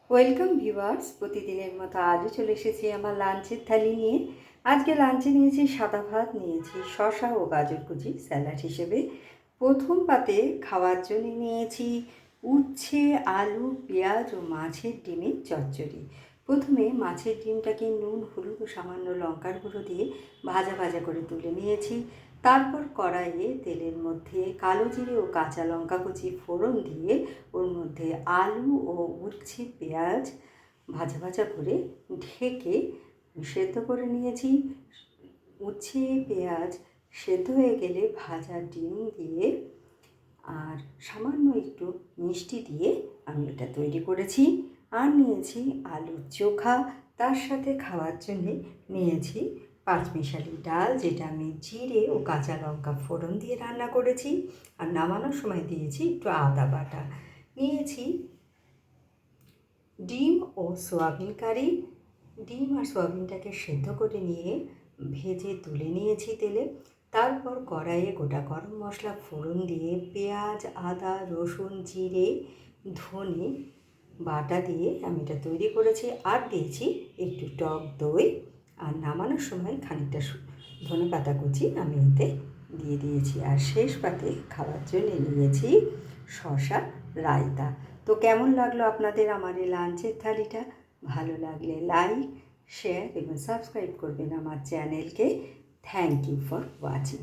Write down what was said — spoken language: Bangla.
ওয়েলকাম ভিউয়ার্স, প্রতিদিনের মতো আজও চলে এসেছি আমার লাঞ্চের থালি নিয়ে। আজকে লাঞ্চে নিয়েছি সাদা ভাত, নিয়েছি শসা ও গাজর কুচি স্যালাড হিসেবে। প্রথম পাতে খাওয়ার জন্য নিয়েছি উচ্ছে, আলু, পেঁয়াজ ও মাছের ডিমের চচ্চড়ি। প্রথমে মাছের ডিমটাকে নুন, হলুদ ও সামান্য লঙ্কার গুঁড়ো দিয়ে ভাজা ভাজা করে তুলে নিয়েছি। তারপর কড়াইয়ে তেলের মধ্যে কালো জিরে ও কাঁচা লঙ্কা কুচি ফোড়ন দিয়ে ওর মধ্যে আলু ও উচ্ছে, পেঁয়াজ ভাজা ভাজা করে ঢেকে সেদ্ধ করে নিয়েছি। উচ্ছে, পেঁয়াজ সেদ্ধ হয়ে গেলে ভাজা ডিম দিয়ে আর সামান্য একটু মিষ্টি দিয়ে আমি এটা তৈরি করেছি। আর নিয়েছি আলুর চোখা, তার সাথে খাওয়ার জন্যে নিয়েছি পাঁচমিশালি ডাল, যেটা আমি জিরে ও কাঁচা লঙ্কা ফোড়ন দিয়ে রান্না করেছি। আর নামানোর সময় দিয়েছি একটু আদা বাটা। নিয়েছি ডিম ও সোয়াবিন কারি। ডিম আর সোয়াবিনটাকে সেদ্ধ করে নিয়ে ভেজে তুলে নিয়েছি তেলে। তারপর কড়াইয়ে গোটা গরম মশলা ফোড়ন দিয়ে পেঁয়াজ, আদা, রসুন, জিরে, ধনে বাটা দিয়ে আমি এটা তৈরি করেছি। আর দিয়েছি একটু টক দই। আর নামানোর সময় খানিকটা ধনে পাতা কুচি আমি এতে দিয়ে দিয়েছি। আর শেষ পাতে খাওয়ার জন্য নিয়েছি শসা রায়তা। তো কেমন লাগলো আপনাদের আমার এই লাঞ্চের থালিটা? ভালো লাগলে লাইক, শেয়ার এবং সাবস্ক্রাইব করবেন আমার চ্যানেলকে। Thank you for watching.